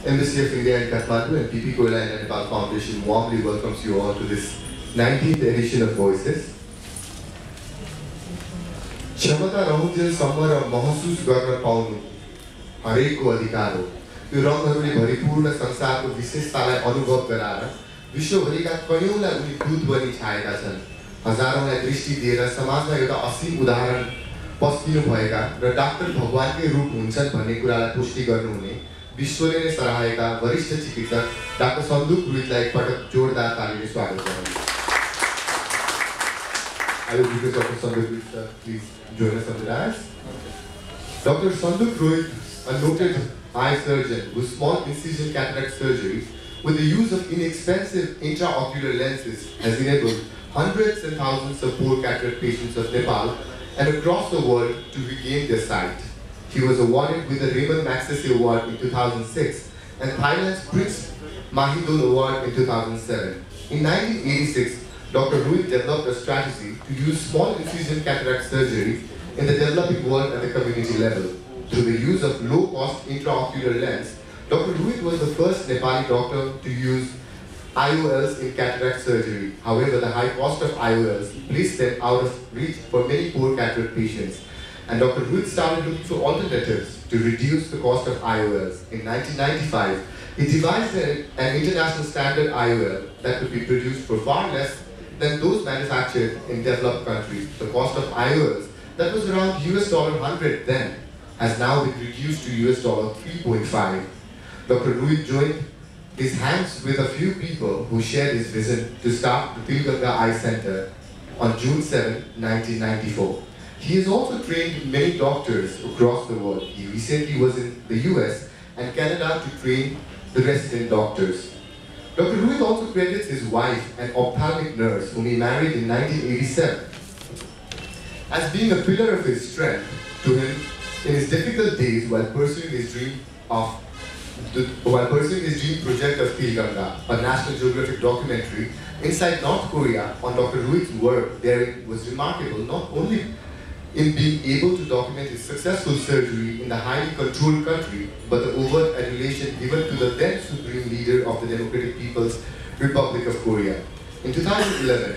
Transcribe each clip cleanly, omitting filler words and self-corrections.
Embassy of India in Kathmandu and PP Koila India-Nepal Foundation warmly welcomes you all to this 19th edition of Voices. क्षमता रहुन्जेलसम्म र महसुस गर्न पाउनु हरेकको अधिकार हो। यो रङहरूले भरिपूर्ण संसारको विशेषतालाई अनुभव गराएर विश्वभरिका कयौंलाई उनी दूत बनी छाएका छन्। हजारौंलाई दृष्टि दिएर समाजमा एउटा असीम उदाहरण पस्किनु भएका र डाक्टर भगवानकै रूप हुन्छन् भन्ने कुरालाई पुष्टि गर्नुहुने विश्वले नै सराहेका वरिष्ठ चिकित्सक डाक्टर सन्दुक रुइतलाई एकपटक जोरदार तालीले स्वागत गरौँ। I will request Dr. Sanduk Ruit, please join us on the dais. Dr. Sanduk Ruit, a noted eye surgeon whose small incision cataract surgery with the use of inexpensive intraocular lenses has enabled hundreds and thousands of poor cataract patients of Nepal and across the world to regain their sight. He was awarded with the Raymond Magsaysay Award in 2006 and Thailand's Prince Mahidol Award in 2007. In 1986, Dr. Ruit developed a strategy to use small incision cataract surgery in the developing world at the community level. Through the use of low-cost intraocular lens, Dr. Ruit was the first Nepali doctor to use IOLs in cataract surgery. However, the high cost of IOLs placed them out of reach for many poor cataract patients. And Dr. Ruit started looking for alternatives to reduce the cost of IOLs. In 1995, he devised an international standard IOL that could be produced for far less than those manufactured in developed countries. The cost of IOLs that was around $100 then has now been reduced to $3.5. Dr. Ruit joined his hands with a few people who shared his vision to start the Tilganga Eye Center on June 7, 1994. He has also trained many doctors across the world. He recently was in the US and Canada to train the resident doctors. Dr. Ruit also credits his wife, an ophthalmic nurse whom he married in 1987, as being a pillar of his strength to him in his difficult days while pursuing his dream project of Tilganga, a National Geographic documentary inside North Korea on Dr. Ruit's work there was remarkable not only in being able to document his successful surgery in the highly controlled country, but the overt adulation given to the then supreme leader of the Democratic People's Republic of Korea. In 2011,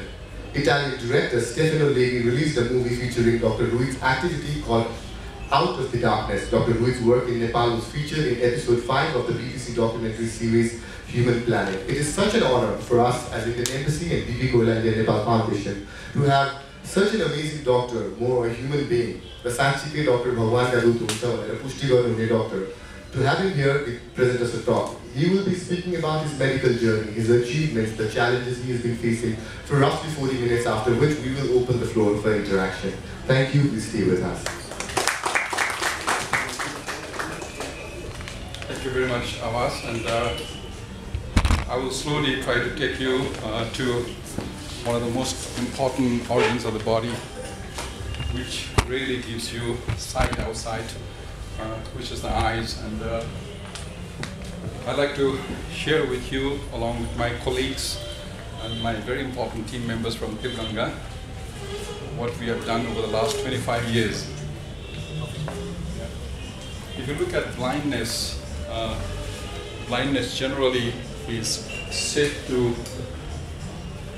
Italian director Stefano Leghi released a movie featuring Dr. Ruit's activity called Out of the Darkness. Dr. Ruit's work in Nepal was featured in episode 5 of the BBC documentary series Human Planet. It is such an honor for us as Indian Embassy and PP Koila India-Nepal Foundation to have such an amazing doctor, more a human being, the Sanchike Dr. Bhagwan Gadut Hunsa, a Pushtigar doctor. To have him here present us a talk. He will be speaking about his medical journey, his achievements, the challenges he has been facing for roughly 40 minutes, after which we will open the floor for interaction. Thank you, please stay with us. Thank you very much, Awas, and I will slowly try to take you to one of the most important organs of the body, which really gives you sight outside, which is the eyes. And I'd like to share with you, along with my colleagues and my very important team members from Tilganga, what we have done over the last 25 years. If you look at blindness, blindness generally is said to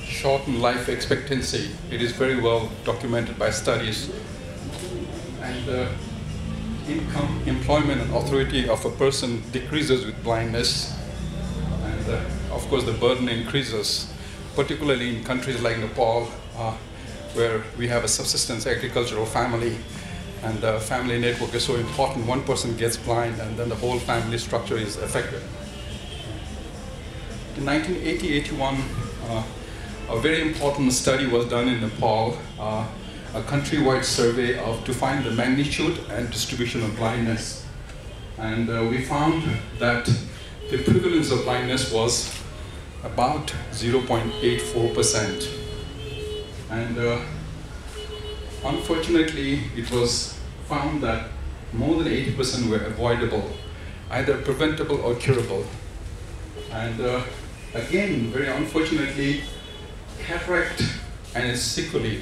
shorten life expectancy. It is very well documented by studies. And income, employment, and authority of a person decreases with blindness. And of course the burden increases, particularly in countries like Nepal, where we have a subsistence agricultural family, and the family network is so important. One person gets blind and then the whole family structure is affected. In 1980-81, a very important study was done in Nepal, a countrywide survey to find the magnitude and distribution of blindness. And we found that the prevalence of blindness was about 0.84%. And unfortunately, it was found that more than 80% were avoidable, either preventable or curable. And again, very unfortunately, cataract and its sequelae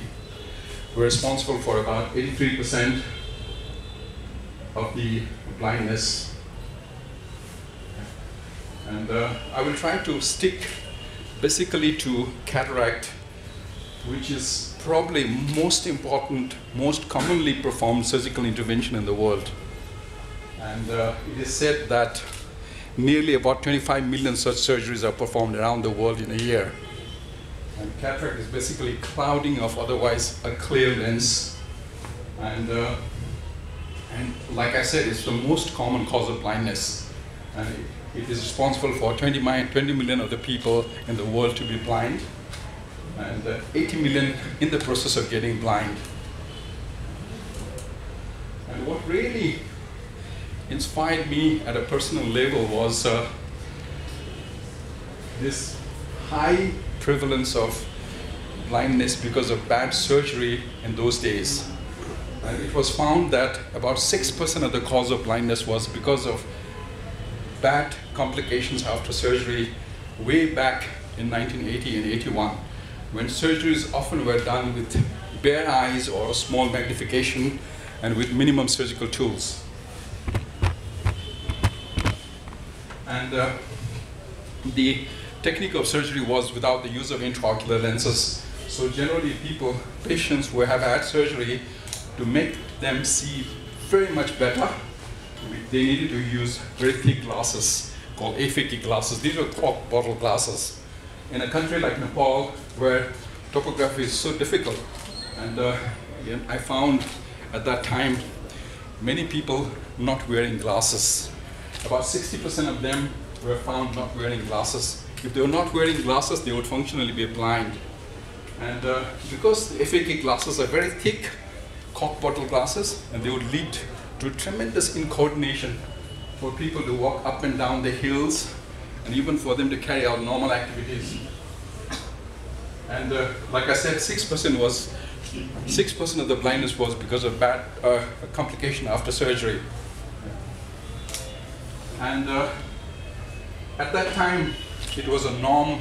were responsible for about 83% of the blindness. And I will try to stick basically to cataract, which is probably most important, most commonly performed surgical intervention in the world. And it is said that nearly about 25 million such surgeries are performed around the world in a year. And cataract is basically clouding of otherwise a clear lens. And like I said, it's the most common cause of blindness. And it is responsible for 20 million of the people in the world to be blind, and 80 million in the process of getting blind. And what really inspired me at a personal level was this high prevalence of blindness because of bad surgery in those days. And it was found that about 6% of the cause of blindness was because of bad complications after surgery way back in 1980 and 81, when surgeries often were done with bare eyes or small magnification and with minimum surgical tools. And the technique of surgery was without the use of intraocular lenses. So generally patients who have had surgery, to make them see very much better, they needed to use very thick glasses called aphakic glasses. These are cork bottle glasses. In a country like Nepal, where topography is so difficult, and I found at that time many people not wearing glasses. About 60% of them were found not wearing glasses. If they were not wearing glasses, they would functionally be blind. And because the aphakic glasses are very thick, cork bottle glasses, and they would lead to tremendous incoordination for people to walk up and down the hills, and even for them to carry out normal activities. And like I said, 6% of the blindness was because of bad complication after surgery. And at that time, it was a norm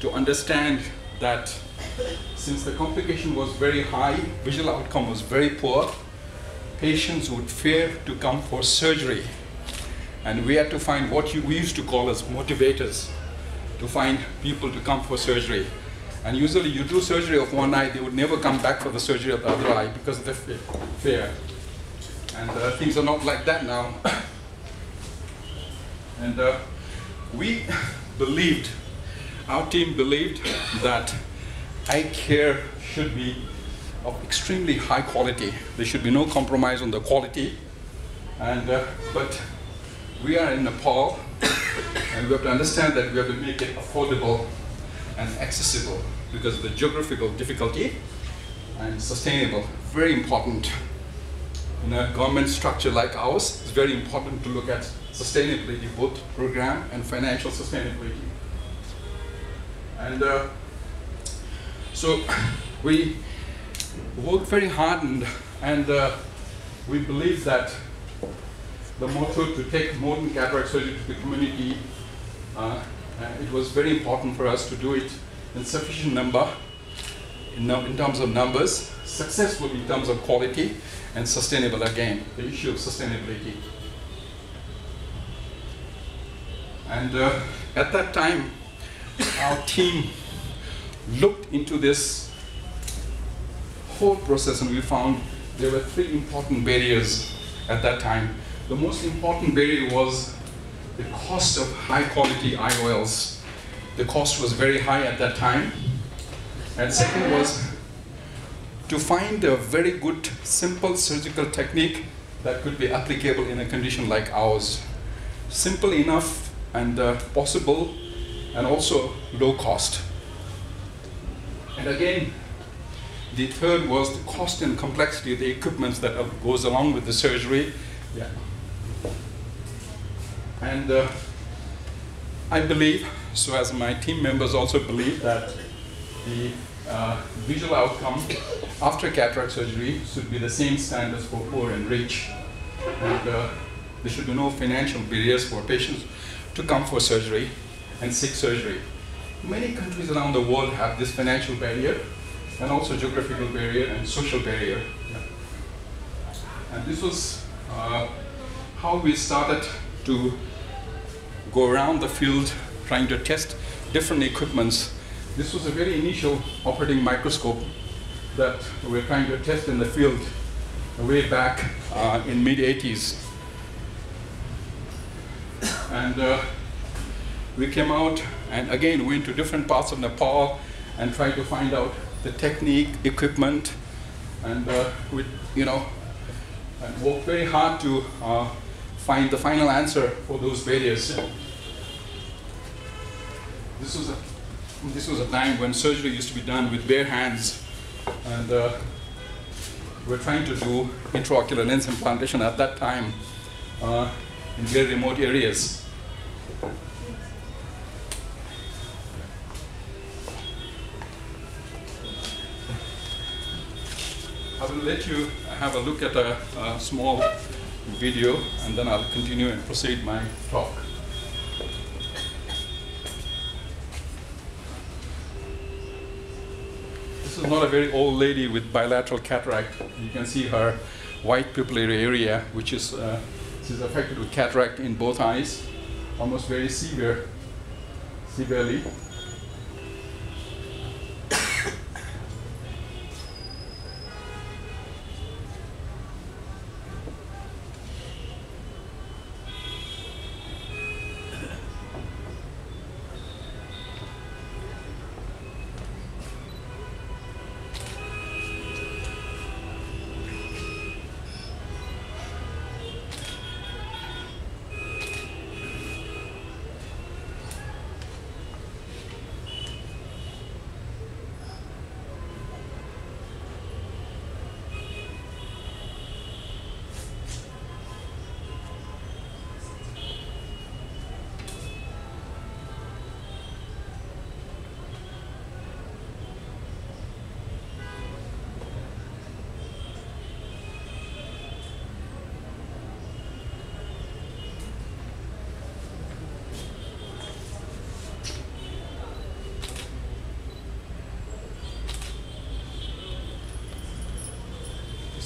to understand that since the complication was very high, visual outcome was very poor, patients would fear to come for surgery. And we had to find what we used to call as motivators to find people to come for surgery. And usually you do surgery of one eye, they would never come back for the surgery of the other eye because of the fear. And things are not like that now. And we believed, our team believed that eye care should be of extremely high quality. There should be no compromise on the quality. And but we are in Nepal, and we have to understand that we have to make it affordable and accessible because of the geographical difficulty, and sustainable. Very important. In a government structure like ours, it's very important to look at sustainability, both program and financial sustainability. And so we worked very hard, and we believe that the motto to take modern cataract surgery to the community, it was very important for us to do it in sufficient number, in terms of numbers, successful in terms of quality, and sustainable again, the issue of sustainability. And at that time, our team looked into this whole process, and we found there were 3 important barriers at that time. The most important barrier was the cost of high quality IOLs. The cost was very high at that time. And second was to find a very good, simple surgical technique that could be applicable in a condition like ours. Simple enough and possible, and also low cost. And again, the third was the cost and complexity of the equipment that goes along with the surgery. Yeah. And I believe, so as my team members also believe, that the visual outcome after cataract surgery should be the same standards for poor and rich. And there should be no financial barriers for patients to come for surgery and seek surgery. Many countries around the world have this financial barrier, and also geographical barrier and social barrier. Yeah. And this was how we started to go around the field trying to test different equipments. This was a very initial operating microscope that we're trying to test in the field way back in mid-80s. And we came out and again went to different parts of Nepal and tried to find out the technique, equipment, and we, and worked very hard to find the final answer for those barriers. This was a time when surgery used to be done with bare hands, and we're trying to do intraocular lens implantation at that time in very remote areas. I will let you have a look at a small video, and then I'll continue and proceed my talk. This is not a very old lady with bilateral cataract. You can see her white pupillary area, which is she's affected with cataract in both eyes, almost very severely.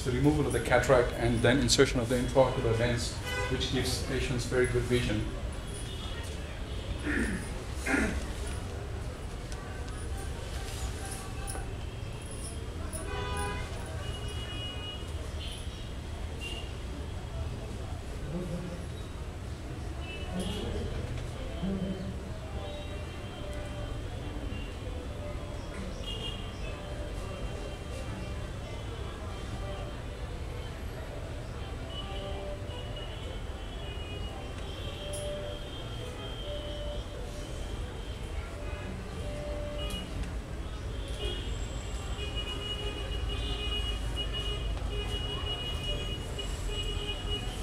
The removal of the cataract and then insertion of the intraocular lens, which gives patients very good vision.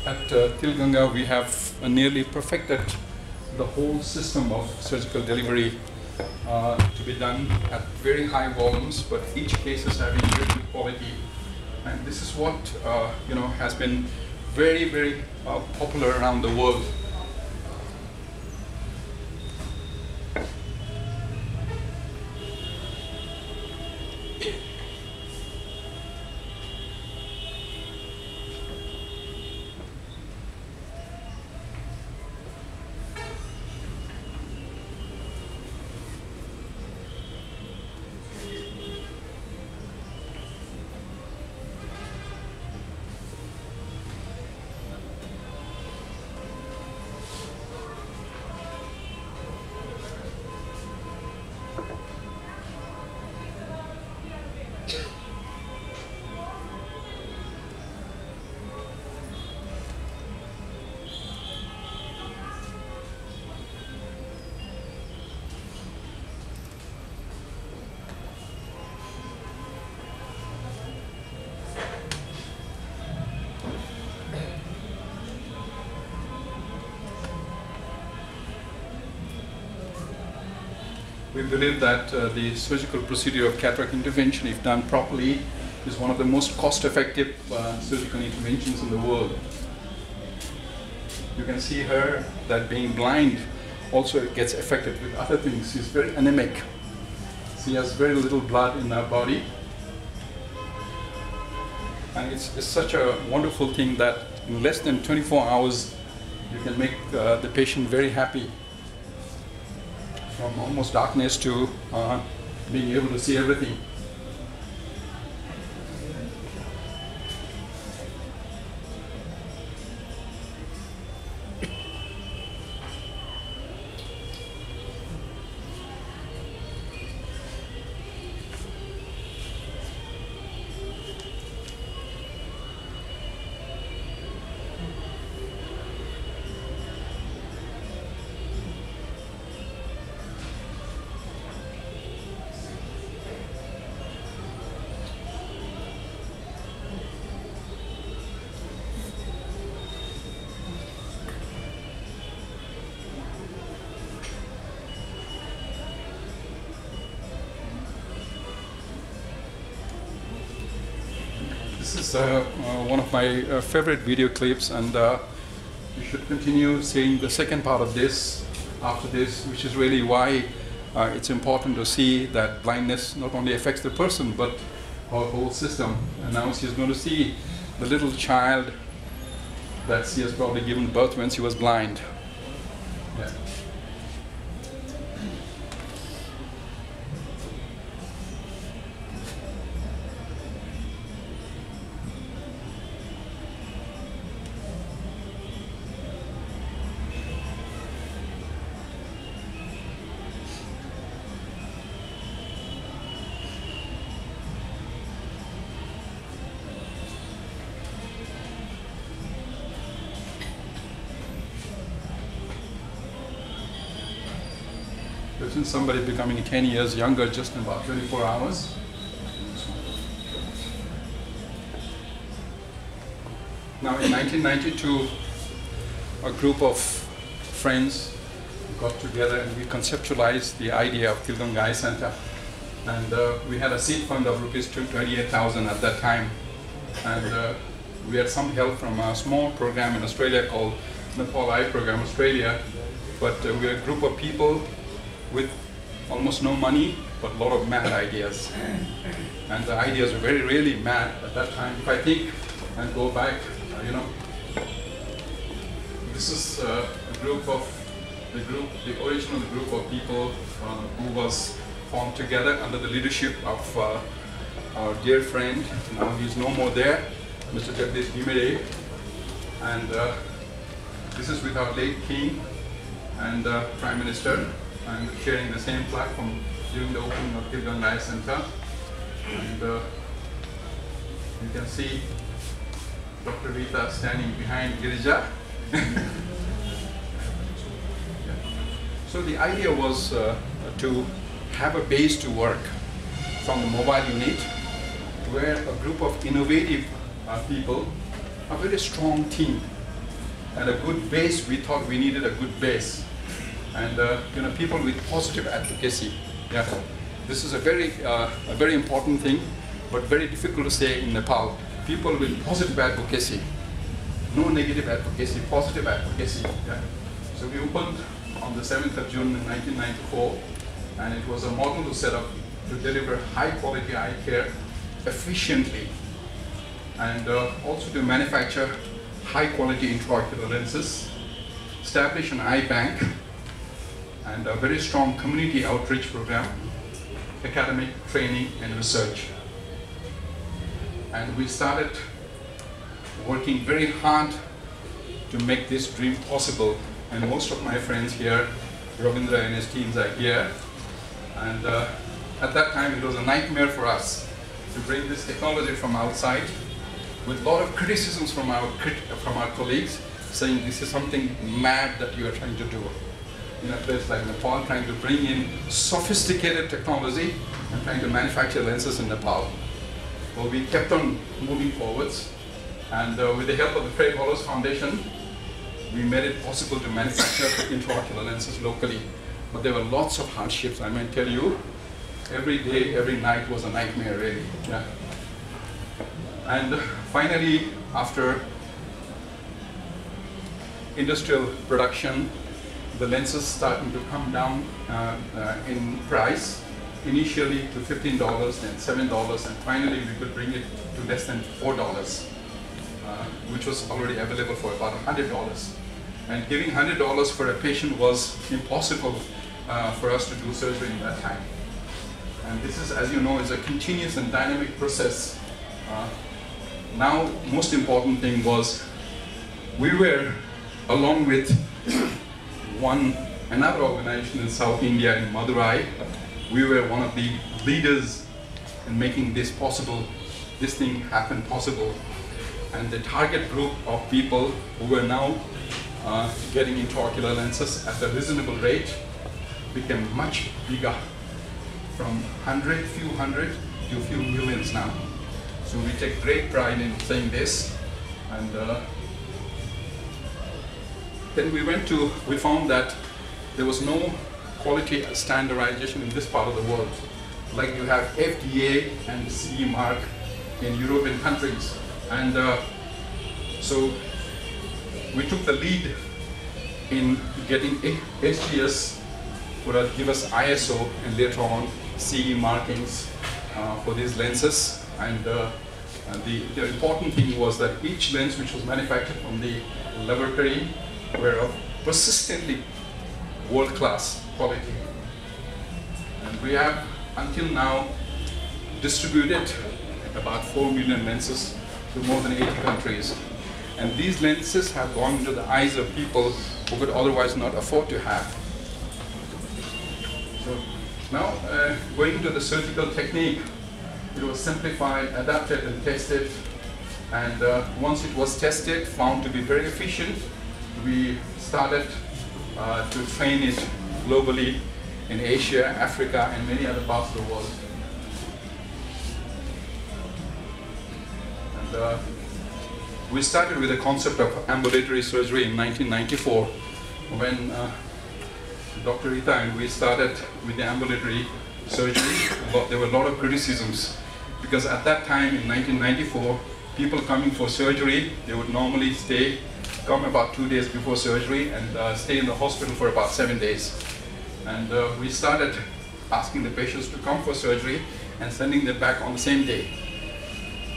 At Tilganga, we have nearly perfected the whole system of surgical delivery to be done at very high volumes, but each case is having very good quality. And this is what has been very, very popular around the world. We believe that the surgical procedure of cataract intervention, if done properly, is one of the most cost-effective surgical interventions in the world. You can see her that being blind also gets affected with other things. She's very anemic. She has very little blood in her body. And it's such a wonderful thing that in less than 24 hours, you can make the patient very happy, from almost darkness to being able to see everything. This is one of my favorite video clips, and you should continue seeing the second part of this after this, which is really why it's important to see that blindness not only affects the person but our whole system. And now she's going to see the little child that she has probably given birth when she was blind. Yeah. Since somebody becoming 10 years younger just in about 24 hours. Now in 1992, a group of friends got together and we conceptualized the idea of Tilganga Eye Center. And we had a seed fund of rupees 28,000 at that time. And we had some help from a small program in Australia called Nepal Eye Program Australia. But we are a group of people with almost no money, but a lot of mad ideas. And the ideas were very, really mad at that time. If I think and go back, this is the original group of people who was formed together under the leadership of our dear friend, now he's no more there, Mr. Jagdish Nimere. And this is with our late King and Prime Minister. I'm sharing the same platform during the opening of Tilganga Eye Center. And you can see Dr. Rita standing behind Girija. Yeah. So the idea was to have a base to work from the mobile unit, where a group of innovative people, a very strong team, and a good base. We thought we needed a good base. And people with positive advocacy. Yeah, this is a very important thing, but very difficult to say in Nepal. People with positive advocacy, no negative advocacy, positive advocacy. Yeah. So we opened on the 7th of June in 1994, and it was a model to set up to deliver high quality eye care efficiently, and also to manufacture high quality intraocular lenses, establish an eye bank, and a very strong community outreach program, academic training and research. And we started working very hard to make this dream possible. And most of my friends here, Ravindra and his teams are here. And at that time, it was a nightmare for us to bring this technology from outside, with a lot of criticisms from our colleagues, saying this is something mad that you are trying to do. In a place like Nepal, trying to bring in sophisticated technology and trying to manufacture lenses in Nepal. Well, we kept on moving forwards, and with the help of the Fred Wallace Foundation, we made it possible to manufacture intraocular lenses locally. But there were lots of hardships. I may tell you, every day, every night was a nightmare, really. Yeah. And finally, after industrial production, the lenses starting to come down in price, initially to $15, then $7, and finally we could bring it to less than $4, which was already available for about $100. And giving $100 for a patient was impossible for us to do surgery in that time. And this is, as you know, is a continuous and dynamic process. Now, most important thing was we were, along with another organization in South India in Madurai, we were one of the leaders in making this possible, this thing happen possible. And the target group of people who were now getting intraocular lenses at a reasonable rate became much bigger, from few hundred to a few millions now. So we take great pride in saying this. And then we found that there was no quality standardization in this part of the world. Like you have FDA and CE mark in European countries. And so we took the lead in getting HGS would give us ISO and later on CE markings for these lenses. And the important thing was that each lens which was manufactured from the laboratory were of persistently world-class quality. And we have, until now, distributed about 4 million lenses to more than 80 countries. And these lenses have gone into the eyes of people who could otherwise not afford to have. So now, going into the surgical technique, it was simplified, adapted, and tested. And once it was tested, found to be very efficient, we started to train it globally in Asia, Africa, and many other parts of the world. And we started with the concept of ambulatory surgery in 1994, when Dr. Rita and we started with the ambulatory surgery. But there were a lot of criticisms, because at that time in 1994, people coming for surgery, they would normally come about 2 days before surgery and stay in the hospital for about 7 days. And we started asking the patients to come for surgery and sending them back on the same day,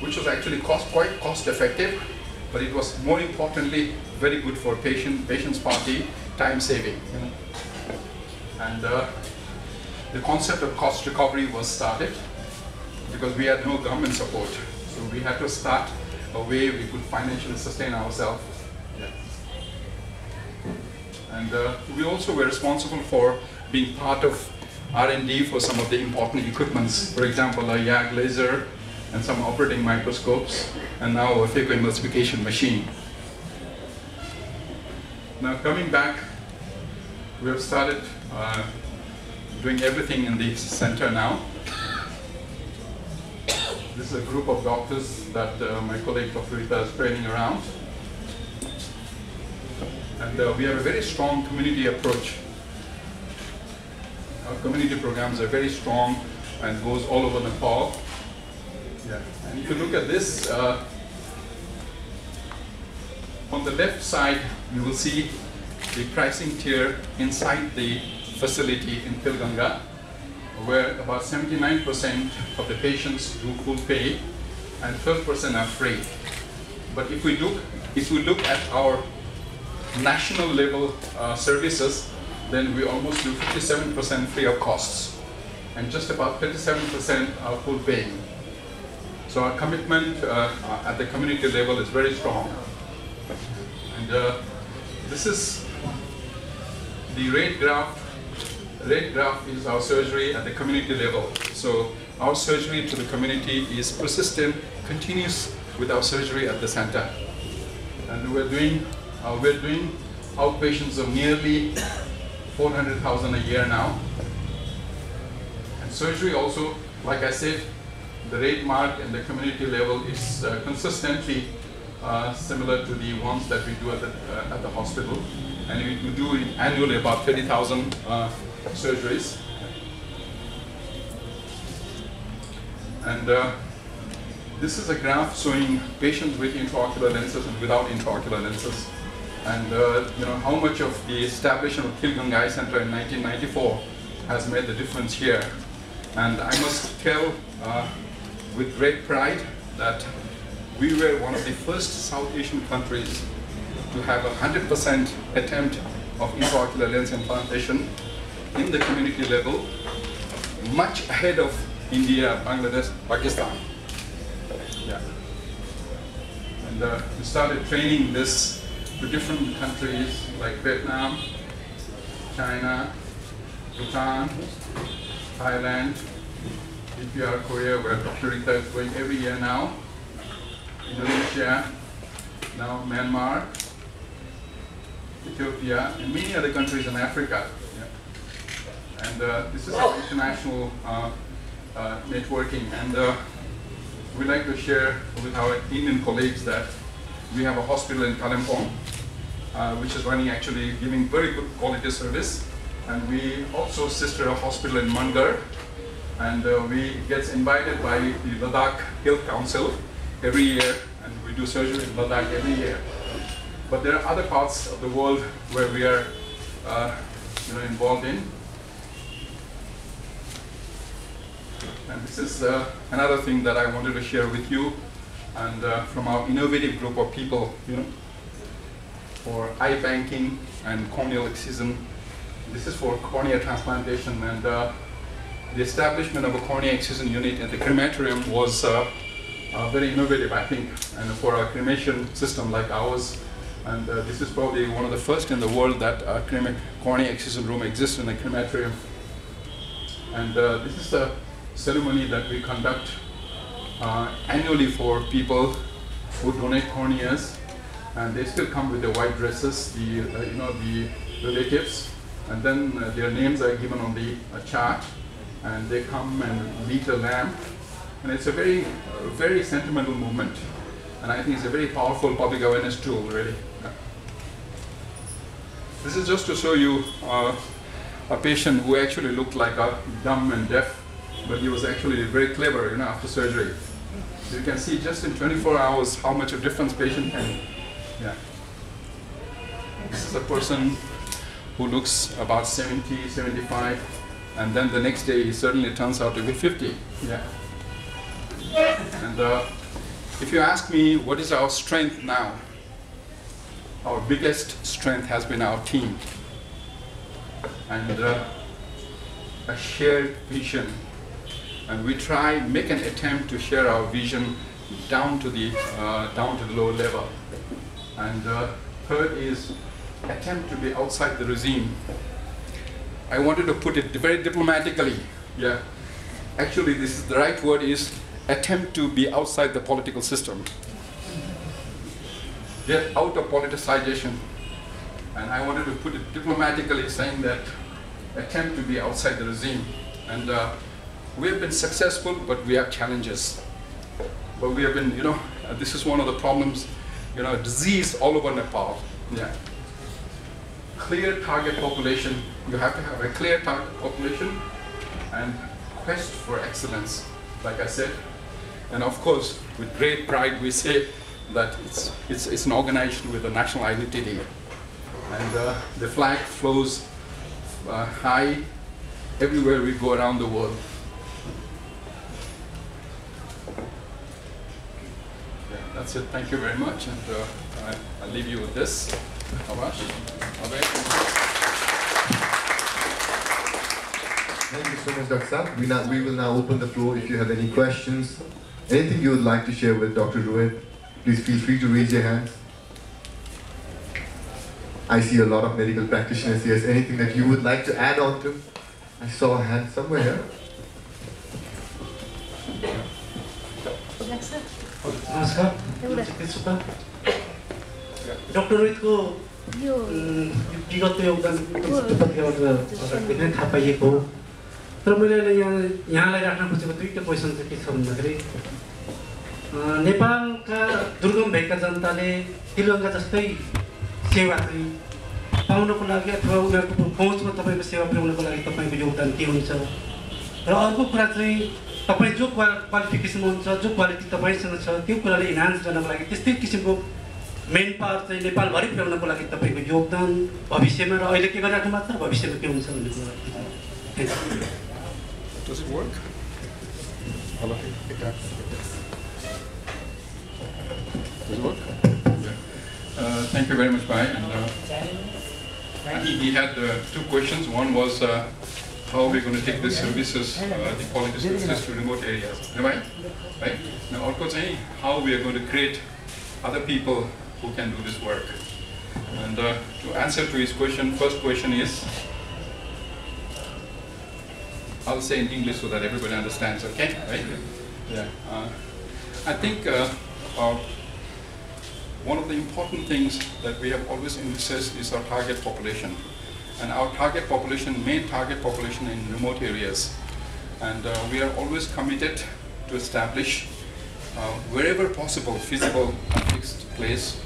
which was actually quite cost effective, but it was more importantly very good for patient's party, time saving. You know? And the concept of cost recovery was started because we had no government support. So we had to start a way we could financially sustain ourselves. Yeah. And we also were responsible for being part of R&D for some of the important equipments. For example, a YAG laser and some operating microscopes, and now a phacoemulsification machine. Now coming back, we have started doing everything in the center now. This is a group of doctors that my colleague Dr. Rita is training around. And we have a very strong community approach. Our community programs are very strong and goes all over Nepal. Yeah. And if you look at this, on the left side, you will see the pricing tier inside the facility in Tilganga, where about 79% of the patients do full pay and 12% are free. But if we look at our national level services, then we almost do 57% free of costs, and just about 37% are full paying. So our commitment at the community level is very strong. And this is the rate graph. Rate graph is our surgery at the community level. So our surgery to the community is persistent, continuous with our surgery at the center. And we're doing outpatients of nearly 400,000 a year now. And surgery also, like I said, the rate mark in the community level is consistently similar to the ones that we do at the hospital. And we do annually about 30,000 surgeries. And this is a graph showing patients with intraocular lenses and without intraocular lenses. And you know, how much of the establishment of Tilganga Eye Center in 1994 has made the difference here. And I must tell with great pride that we were one of the first South Asian countries to have a 100% attempt of intraocular lens implantation in the community level, much ahead of India, Bangladesh, Pakistan. Yeah. And we started training this to different countries like Vietnam, China, Bhutan, Thailand, EPR, Korea, where Dr. Rita is going every year now, Indonesia, now Myanmar, Ethiopia, and many other countries in Africa. Yeah. And this is our international networking, and we'd like to share with our Indian colleagues that we have a hospital in Kalimpong, which is running, actually giving very good quality service. And we also sister a hospital in Mangar, and we get invited by the Ladakh Health Council every year, and we do surgery in Ladakh every year. But there are other parts of the world where we are involved in. And this is another thing that I wanted to share with you, and from our innovative group of people, for eye banking and corneal excision. This is for cornea transplantation, and the establishment of a cornea excision unit at the crematorium was very innovative, I think, and for a cremation system like ours. And this is probably one of the first in the world that a cornea excision room exists in the crematorium. And this is a ceremony that we conduct annually for people who donate corneas, and they still come with their white dresses, the relatives. And then their names are given on the chart, and they come and lead the lamp. And it's a very, very sentimental movement. And I think it's a very powerful public awareness tool, really. Yeah. This is just to show you a patient who actually looked like a dumb and deaf, but he was actually very clever, after surgery. So you can see just in 24 hours how much a difference patient can. Yeah. This is a person who looks about 70, 75, and then the next day he certainly turns out to be 50. Yeah. And if you ask me what is our strength now, our biggest strength has been our team, and a shared vision. And we make an attempt to share our vision down to the lower level. And third is attempt to be outside the regime. I wanted to put it very diplomatically. Yeah, actually, this is the right word, is attempt to be outside the political system. Get out of politicization. And I wanted to put it diplomatically, saying that attempt to be outside the regime. And we have been successful, but we have challenges. But we have been, this is one of the problems, disease all over Nepal. Yeah. Clear target population. You have to have a clear target population and quest for excellence, like I said. And of course, with great pride, we say that it's an organization with a national identity. And the flag flows high everywhere we go around the world. Yeah, that's it. Thank you very much. And I'll leave you with this. Avash. Thank you so much, Dr. Saab. We will now open the floor if you have any questions. Anything you would like to share with Dr. Ruit, please feel free to raise your hands. I see a lot of medical practitioners here. Is there anything that you would like to add on to? I saw a hand somewhere here. Namaskar. Dr. Ruit को विगत योगदान थाहा पाइएको हो। तर मैले यहाँलाई राख्न खोजेको दुईटा क्वेसन चाहिँ के छ भन्दाखेरि नेपालका दुर्गम भेगका जनताले तिलगङ्गा जस्तै सेवा चाहिँ पाउनको लागि अथवा उनीहरूको पहुँचमा तपाईको सेवा पुर्याउनको लागि तपाईको योगदान के हुन्छ र अर्को कुरा चाहिँ तपाई जो क्वालिफिकेसन हुन्छ जो क्वालिटी तपाईसँग छ त्यो कुराले इन्हान्स गर्नको लागि त्यस्तै किसिमको मेन पावर चाहिँ नेपालभरि पुर्याउनको लागि तपाईको योगदान भविष्यमा र अहिले के गरिराख्नु भएको छ र भविष्यमा के हुन्छ भन्ने कुरा। Does it work? Hello. Does it work? Yeah. Thank you very much, Bhai. And he had two questions. One was how we're going to take the services, the quality services to remote areas. Am I? Right? Now, also saying how we are going to create other people who can do this work. And to answer to his question, first question is, I'll say in English so that everybody understands, okay? Right? Yeah. I think one of the important things that we have always emphasized is our target population. And our target population, main target population in remote areas. And we are always committed to establish wherever possible, feasible and fixed place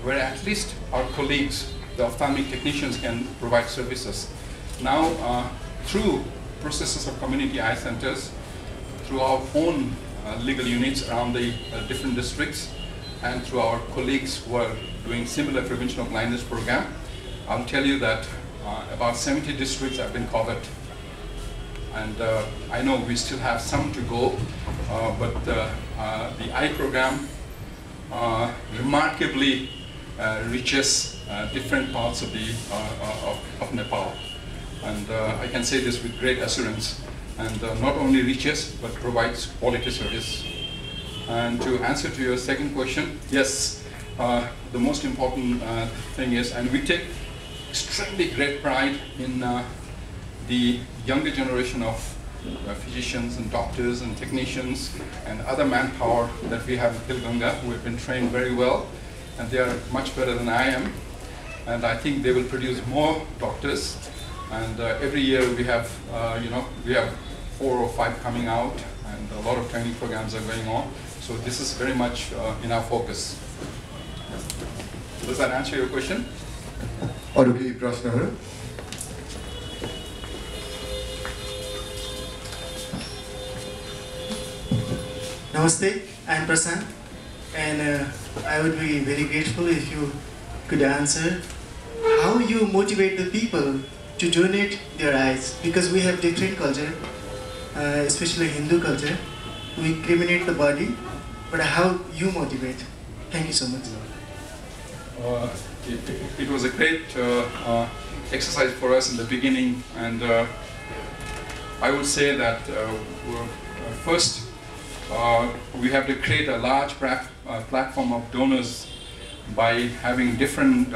where at least our colleagues, the ophthalmic technicians, can provide services. Now, through processes of community eye centers, through our own legal units around the different districts, and through our colleagues who are doing similar prevention of blindness program, I'll tell you that about 70 districts have been covered. And I know we still have some to go, but the eye program remarkably reaches different parts of Nepal. And I can say this with great assurance. And not only reaches, but provides quality service. And to answer to your second question, yes, the most important thing is, and we take extremely great pride in the younger generation of physicians and doctors and technicians and other manpower that we have in Tilganga, who have been trained very well, and they are much better than I am. And I think they will produce more doctors. And every year we have, we have 4 or 5 coming out, and a lot of training programs are going on. So this is very much in our focus. Does that answer your question? अरू केही प्रश्नहरू? Namaste, I am Prasant, and I would be very grateful if you could answer how you motivate the people to donate their eyes, because we have different culture, especially Hindu culture. We cremate the body, but how you motivate? Thank you so much. It was a great exercise for us in the beginning, and I would say that first we have to create a large platform of donors by having different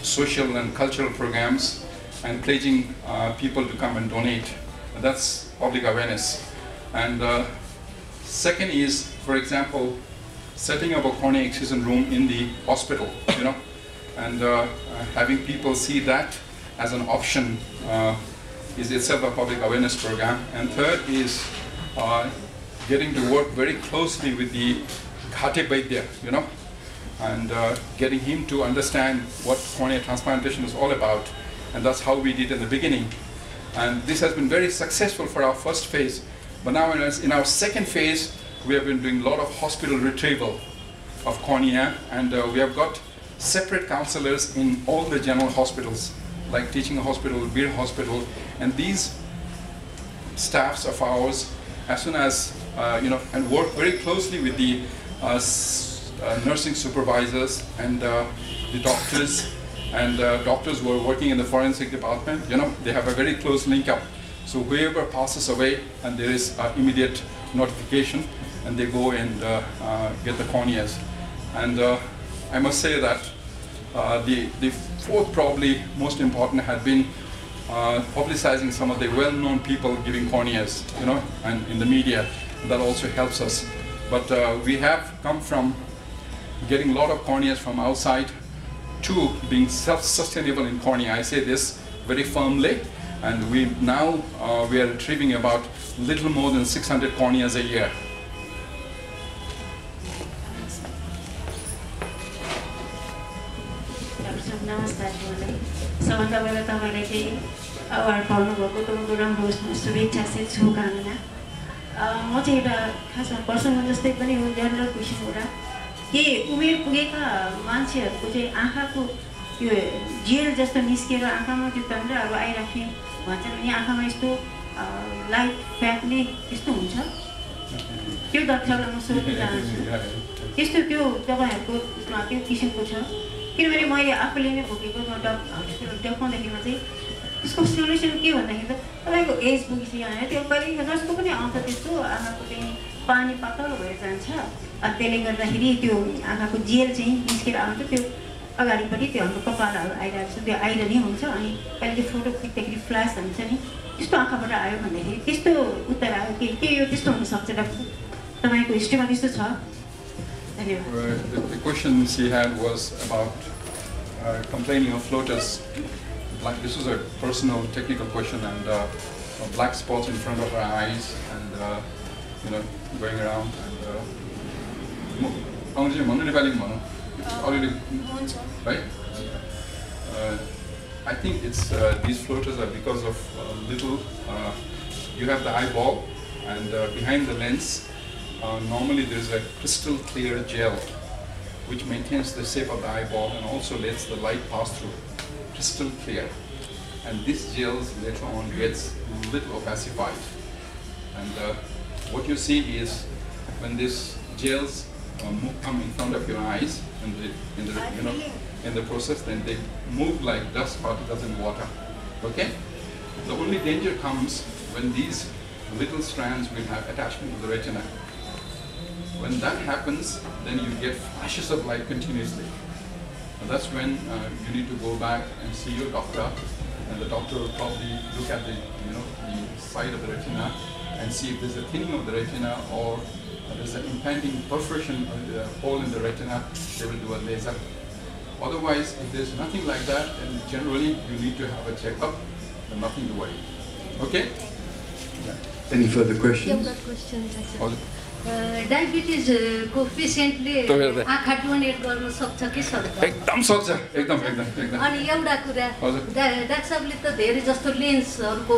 social and cultural programs and pledging people to come and donate. That's public awareness. And second is, for example, setting up a cornea excision room in the hospital, and having people see that as an option is itself a public awareness program. And third is getting to work very closely with the Ghate Vaidya, and getting him to understand what cornea transplantation is all about. And that's how we did in the beginning. And this has been very successful for our first phase. But now in our second phase, we have been doing a lot of hospital retrieval of cornea, and we have got separate counselors in all the general hospitals, like Teaching Hospital, Beer Hospital, and these staffs of ours, as soon as, and work very closely with the nursing supervisors and the doctors, and doctors who are working in the forensic department, they have a very close link up. So whoever passes away, and there is immediate notification, and they go and get the corneas. And I must say that the fourth, probably most important, had been publicizing some of the well-known people giving corneas, and in the media. That also helps us. But we have come from getting a lot of corneas from outside to being self-sustainable in cornea. I say this very firmly, and we are retrieving about little more than 600 corneas a year. नमस्कार बोले सबभन्दा पहिला तपाईले चाहिँ award पाउनु भएको तपाईँको राम्रो शुभेच्छा चाहिँ शुभकामना म चाहिँ एउटा खासमा पर्सनल जस्तै पनि हो जनरल क्वेसन एउटा के उमेर पुगेका मान्छेहरूको चाहिँ आँखाको यो जेल जस्तो निस्केर आँखामा त्यो तन्त्र अब आइराख्ने भन्छन् नि आँखामा यस्तो लाइट फ्याक्ने यस्तो हुन्छ त्यो तथ्यलाई म सोध्न चाहन्छु त्यस्तो त्यो तपाईँहरूको त्यो किसिमको छ किनभने मैले आफूले नै भोगेको हस्पिटल देखाउँदाखेरिमा चाहिँ त्यसको सोल्युसन के भन्दाखेरि त तपाईँको एज पुगिसक्यो भने त्यो कहिले जस्तो पनि आउँछ त्यस्तो आँखाको चाहिँ पानी पातलो भएर जान्छ अनि त्यसले गर्दाखेरि त्यो आँखाको जेल चाहिँ निस्केर आउँछ त्यो अगाडिपट्टि त्यो हाम्रो कपालहरू आइरहेको छ त्यो आइरहने हुन्छ अनि कहिले त्यो फोटो खिच्दाखेरि फ्ल्यास हुन्छ नि त्यस्तो आँखाबाट आयो भन्दाखेरि त्यस्तो उत्तर आयो के यो त्यस्तो हुनसक्छ डाक्टर तपाईँको हिस्ट्रीमा त्यस्तो छ धन्यवाद The question she had was about complaining of floaters. Like this was a personal technical question and black spots in front of her eyes and you know going around and already right. I think it's these floaters are because of little. You have the eyeball and behind the lens. Normally there is a crystal clear gel which maintains the shape of the eyeball and also lets the light pass through. Crystal clear. And this gels later on gets a little opacified. And what you see is when these gels come in front of your eyes in the process, then they move like dust particles in water. Okay? The only danger comes when these little strands will have attachment to the retina. When that happens, then you get flashes of light continuously. And that's when you need to go back and see your doctor, and the doctor will probably look at the side of the retina and see if there's a thinning of the retina or there's an impending perforation hole in the retina. They will do a laser. Otherwise, if there's nothing like that, then generally you need to have a checkup and nothing to worry. Okay? Yeah. Any further questions? Diabetes को पेशेन्टले आँखा donate गर्न सक्छ कि सक्दैन एकदम सक्छ एकदम अनि एउटा कुरा डाक्टर साहबले त धेरै जस्तो लेन्सहरुको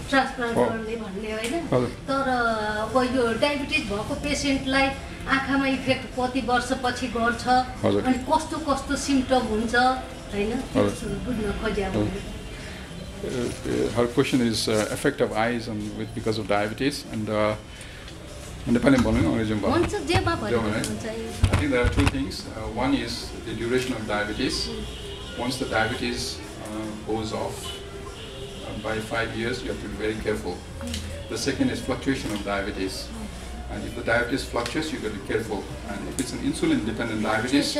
ट्रान्सप्लान्ट गर्ने भन्ने हैन तर अब यो डायबिटिज भएको पेशेन्टलाई आँखामा इफेक्ट कति वर्षपछि गर्छ अनि कस्तो कस्तो सिम्पटम हुन्छ हैन बुझ्न खोज्या Her question is effect of eyes because of diabetes and I think there are two things. One is the duration of diabetes. Once the diabetes goes off by 5 years, you have to be very careful. The second is fluctuation of diabetes. And if the diabetes fluctuates, you got to be careful. And if it's an insulin-dependent diabetes,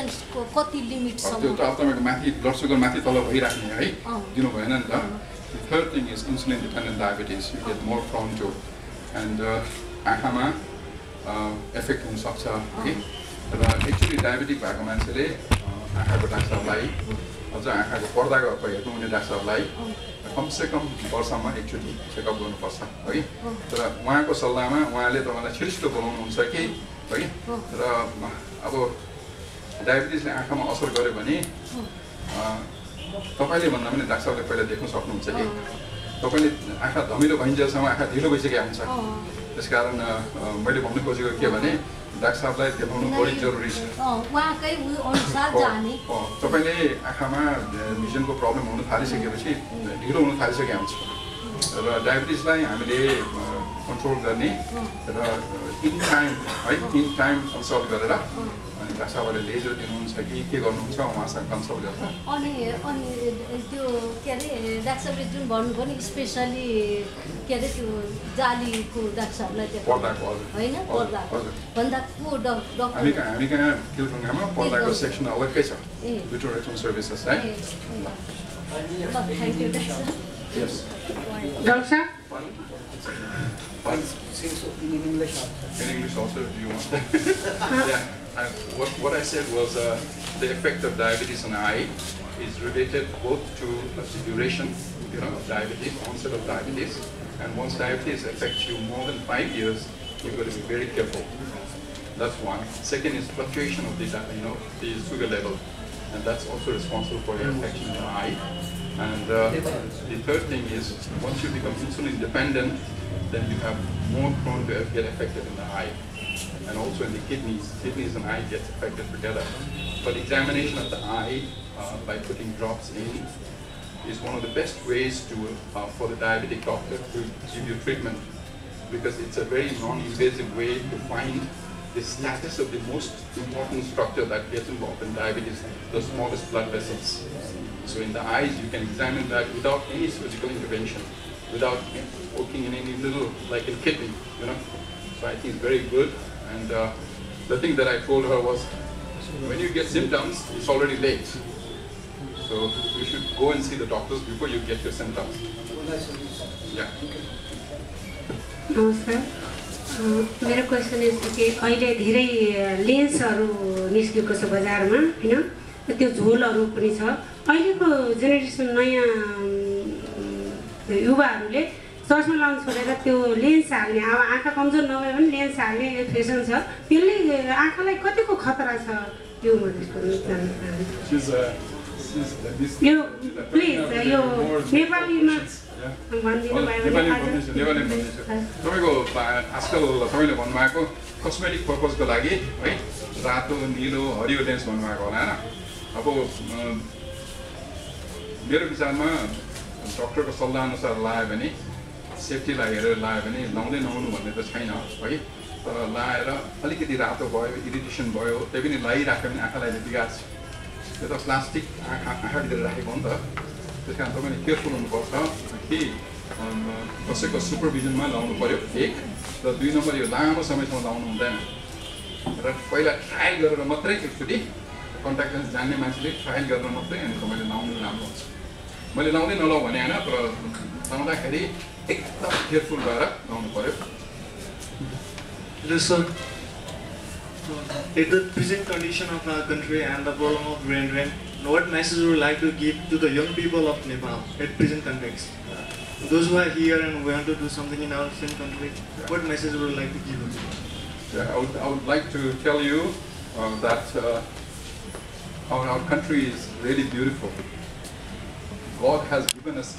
the third thing is insulin-dependent diabetes. You get more prone to. And आँखामा effect हुन सक्छ है र actually diabetic भएको मान्छेले आँखाको डाक्टरलाई अझ आँखाको पर्दाको हेर्नु हुने डाक्टरलाई कमसेकम वर्षमा एकचोटि चेकअप गर्नुपर्छ है तर उहाँको सल्लाहमा उहाँले तपाईलाई छिटो बोलाउनुहुन्छ कि है र अब डायबिटिसले आँखामा असर गर्यो भने तपाईले भन्दा पनि डाक्टरले पहिला देख्न सक्नुहुन्छ कि तपाईले आँखा धमिलो भइन्जेलसम्म आँखा ढिलो भइसकेको हुन्छ त्यसकारण मैले भन्नु खोजेको के भने डाक्टर साहबलाई देखाउनु बढी जरुरी छ उहाँकै अनुसार जाने तपाईले आँखामा भिजनको प्रब्लम हुन थालिसकेपछि ढिलो हुन थालिसकेको हुन्छ र डायबिटिसलाई हामीले कन्ट्रोल गर्ने र इन टाइम कन्सल्ट गरेर अनि डाक्टर साहबले लेजर दिनुहुन्छ कि के गर्नुहुन्छ उहाँसँग कन्सल्ट गर्दा अनि त्यो के अरे डाक्टर साहबले जुन भन्नुभयो नि स्पेशली के अरे त्यो जालीको डाक्टर साहबलाई पर्दाको हैन पर्दाको भन्दा को डाक्टर हामी कहाँ तिलगङ्गामा पर्दाको सेक्सन अलग्गै छ भिटरेसन सर्भिसेस है thank you Yes. Doctor? In English also, do you want? Yeah. What I said was the effect of diabetes on the eye is related both to the duration, of diabetes, onset of diabetes, and once diabetes affects you more than 5 years, you've got to be very careful. That's one. Second is fluctuation of the sugar level, and that's also responsible for your infection in the eye. And the third thing is, once you become insulin dependent, then you have more prone to get affected in the eye. And also in the kidneys and eye gets affected together. But examination of the eye by putting drops in is one of the best ways for the diabetic doctor to give you treatment, because it's a very non-invasive way to find the status of the most important structure that gets involved in diabetes, the smallest blood vessels. So in the eyes, you can examine that without any surgical intervention, without working in any little, like in kidney, you know. So I think it's very good. And the thing that I told her was, when you get symptoms, it's already late. So you should go and see the doctors before you get your symptoms. Yeah. Namaskar. मेरो question यस्तो कि अहिले धेरै लेन्सहरू निस्केको छ बजारमा हैन त्यो झोलहरू पनि छ अहिलेको जेनेरेसन नयाँ युवाहरूले चस्मा लाउन छोडेर त्यो लेन्स हाल्ने अब आँखा कमजोर नभए पनि लेन्स हाल्ने फेसन छ त्यसले आँखालाई कतिको खतरा छ यो यो प्लिज यो नेपालीमा तपाईको आजकल तपाईले भन्नुभएको कस्मेटिक पर्पजको लागि है रातो नीलो हरियो लेन्स भन्नुभएको होला हैन अब मेरो विचारमा डाक्टरको सल्लाह अनुसार लायो भने सेफ्टीलाई हेरेर लायो भने लाउँदै नहुनु भन्ने त छैन है तर लाएर अलिकति रातो भयो इरिटेसन भयो त्यही पनि लागिराख्यो भने आँखालाई बिगार्छ त्यो त प्लास्टिक आँखाभित्र राखेको हो नि त त्यस कारण तपाईले केयरफुल हुनुपर्छ कि कसैको सुपरभिजनमा लाउनु पर्यो एक र दुई नम्बर यो लामो समयसम्म लाउनु हुँदैन र पहिला ट्रायल गरेर मात्रै एकचोटि कन्ट्याक्ट लेन्स जान्ने मान्छेले ट्रायल गरेर मात्रै अनि तपाईले लाउनु राम्रो हुन्छ मैले लाउँदै नलाउ भने हैन तर लाउँदाखेरि एकदम केयरफुल भएर लाउनु पर्यो Sir, in the present condition of our country and the problem of brain drain, what message would you like to give to the young people of Nepal at present context? Those who are here and want to do something in our same country, what message would you like to give them? Yeah, I would like to tell you that our country is really beautiful. God has given us